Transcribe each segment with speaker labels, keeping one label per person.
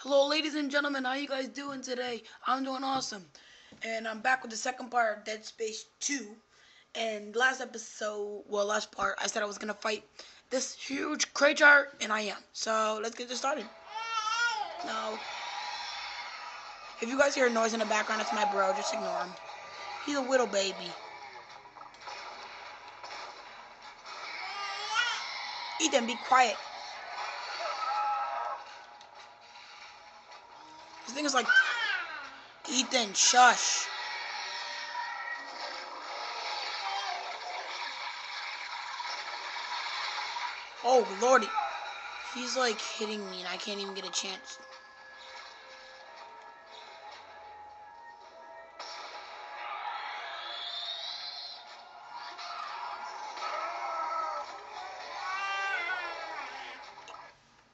Speaker 1: Hello, ladies and gentlemen. How you guys doing today? I'm doing awesome, and I'm back with the second part of Dead Space 2. And last episode, last part, I said I was gonna fight this huge creature, and I am. So let's get this started. Now, if you guys hear a noise in the background, it's my bro. Just ignore him. He's a little baby. Ethan, be quiet. This thing is like, Ethan, shush. Oh, lordy. He's like hitting me, and I can't even get a chance.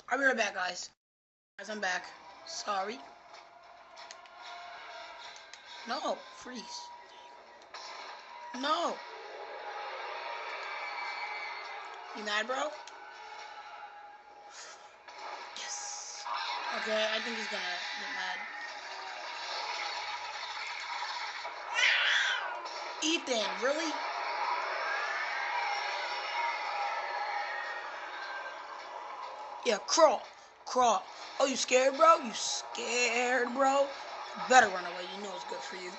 Speaker 1: I'll be right back, guys. Guys, I'm back. Sorry. No, freeze. No. You mad, bro? Yes. Okay, I think he's gonna get mad. Ethan, really? Yeah, crawl. Crawl. Oh, you scared, bro? You scared, bro? You better run away. You know it's good for you.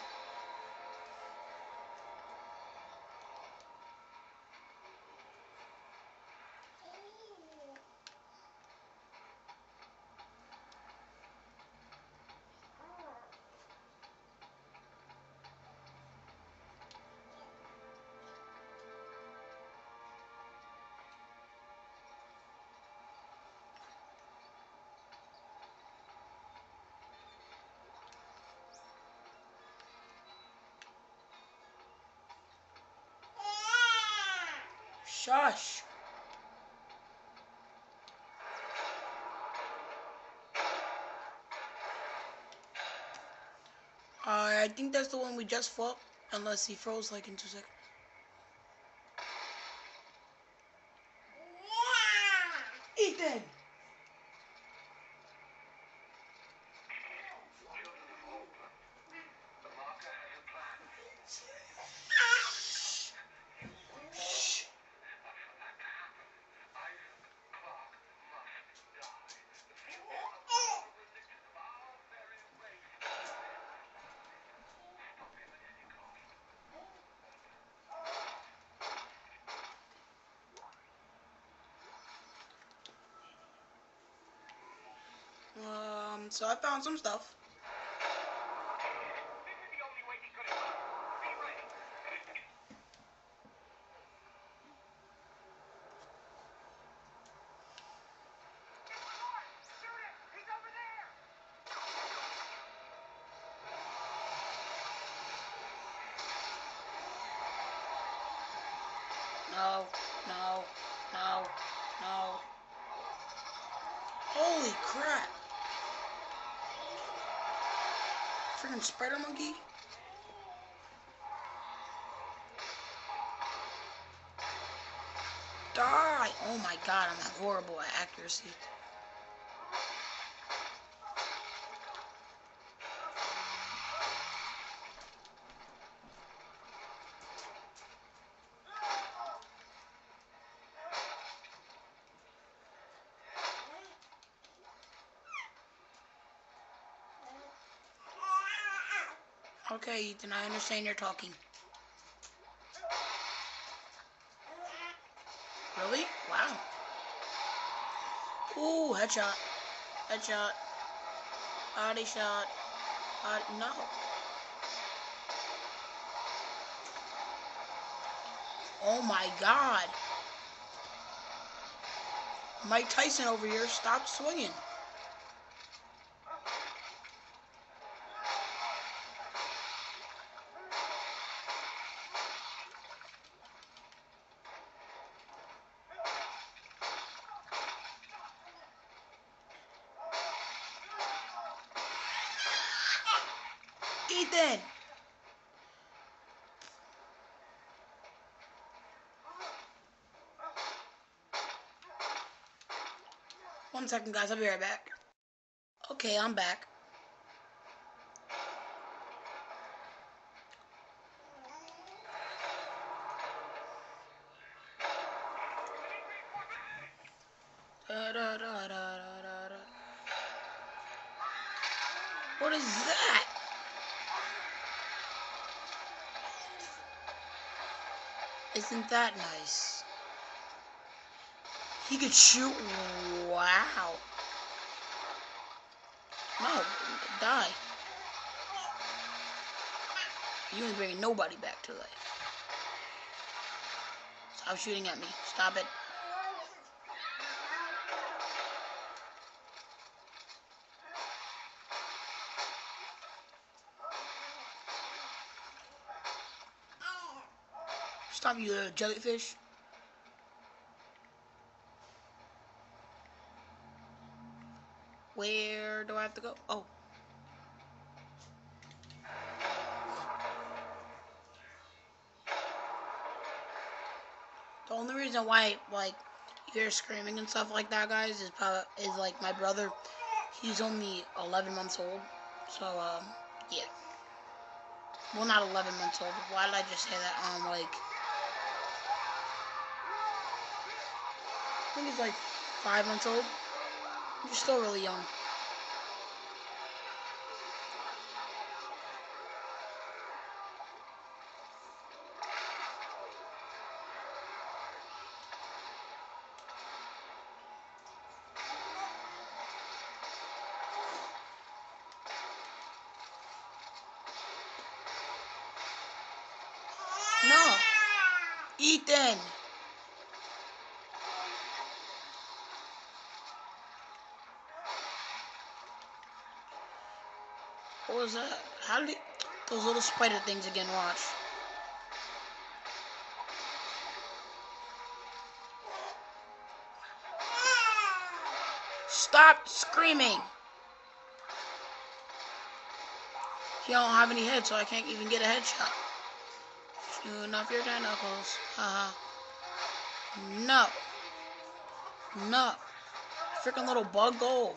Speaker 1: Shush. I think that's the one we just fought. Unless he froze like in 2 seconds. Ethan! So I found some stuff. No, no, no, no. Holy crap. Freaking spider monkey. Die! Oh my god, I'm horrible at accuracy. Okay, Ethan, I understand you're talking. Really? Wow. Ooh, headshot. Headshot. Body shot. No. Oh my god. Mike Tyson over here stopped swinging. Ethan! 1 second, guys. I'll be right back. Okay, I'm back. Da, da, da, da, da, da. What is that? Isn't that nice? He could shoot. Wow. No, die. You ain't bringing nobody back to life. Stop shooting at me. Stop it. Stop, you little jellyfish. Where do I have to go? Oh. The only reason why, like, you hear screaming and stuff like that, guys, is like my brother. He's only 11 months old. So, yeah. Well, not 11 months old. Why did I just say that? Like, I think he's like 5 months old. He's still really young. No. Ethan. What was that? How did those little spider things again? Watch. Stop screaming. He don't have any head, so I can't even get a headshot. Shooting off your tentacles. Haha. No. No. Freaking little bug goal.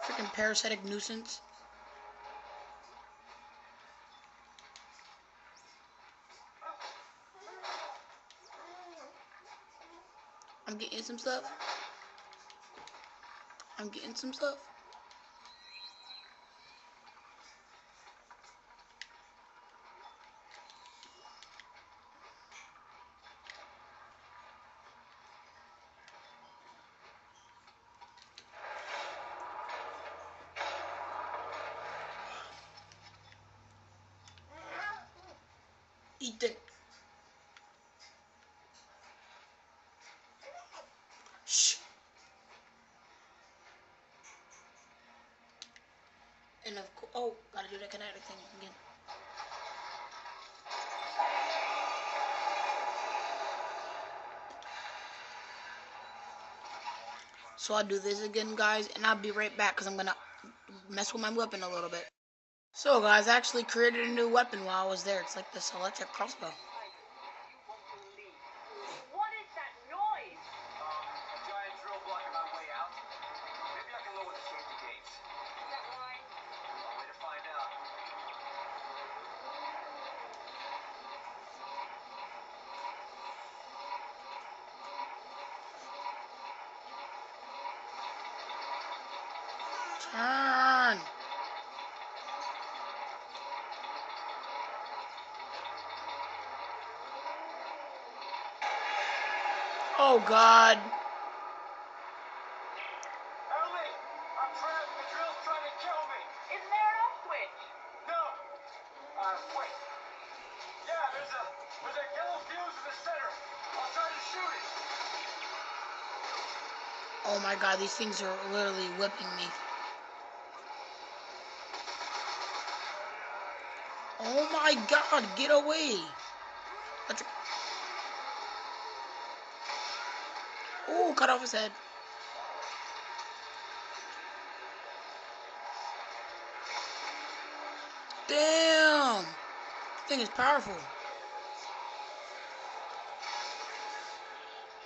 Speaker 1: Freaking parasitic nuisance. I'm getting some stuff. I'm getting some stuff. Ethan. Shh. And of course, oh, gotta do that kinetic thing again. So I'll do this again, guys, and I'll be right back because I'm gonna mess with my weapon a little bit. So, guys, I actually created a new weapon while I was there. It's like this electric crossbow. Turn. Oh, God. Oh my God, these things are literally whipping me. Oh my God, get away. Oh, cut off his head. Damn. This thing is powerful.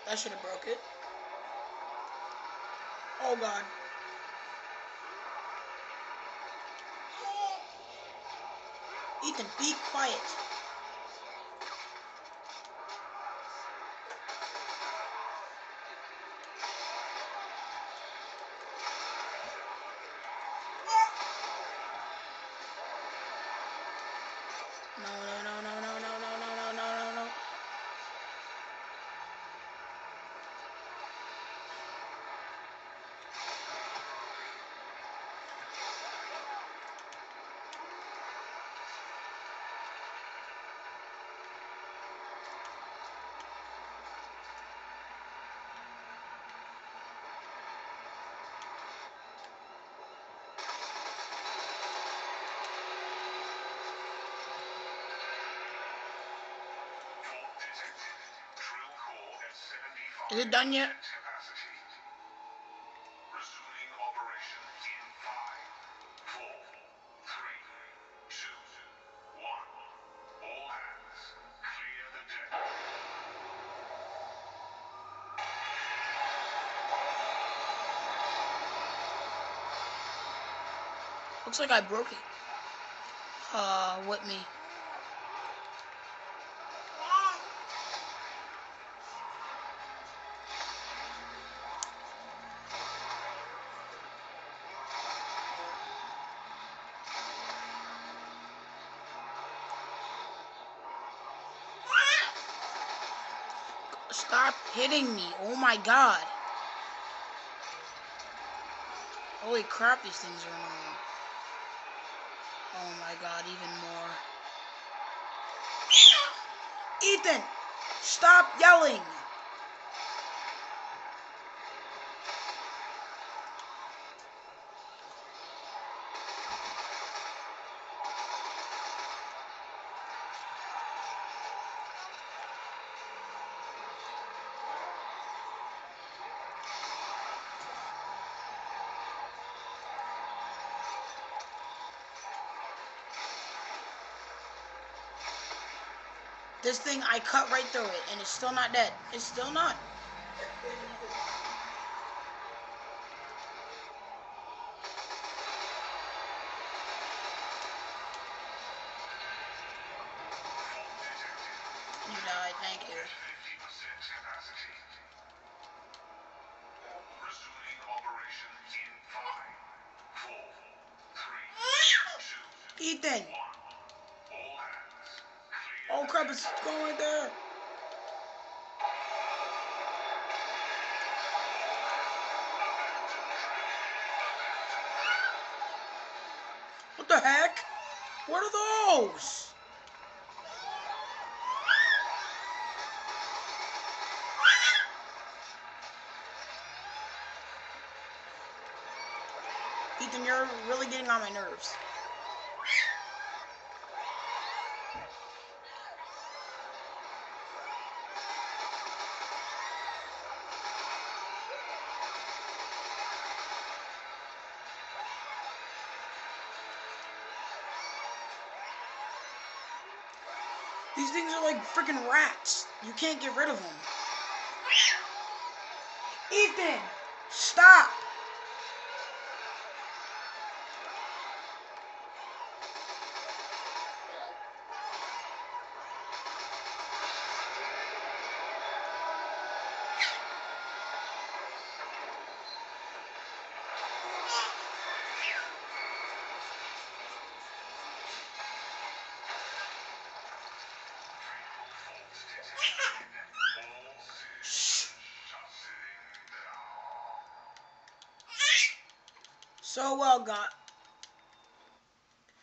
Speaker 1: That should have broke it. Oh god. Ethan, be quiet. No, no, no, no, no, no, no, no, no, no, no, no. Is it done yet? Looks like I broke it. With me. Stop hitting me. Oh my god. Holy crap, these things are annoying. Oh my god, even more. Ethan! Stop yelling! This thing, I cut right through it, and it's still not dead. It's still not. You died, thank you. Ethan! Oh crap, it's going right there. What the heck? What are those? Ethan, you're really getting on my nerves. These things are like freaking rats. You can't get rid of them. Ethan, stop.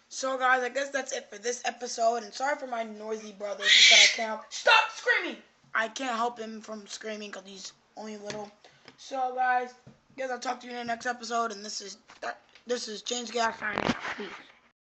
Speaker 1: So guys, I guess that's it for this episode. And sorry for my noisy brother. Because I can't stop screaming. I can't help him from screaming because he's only little. So guys, I guess I'll talk to you in the next episode. And this is James Gas signing out. Peace.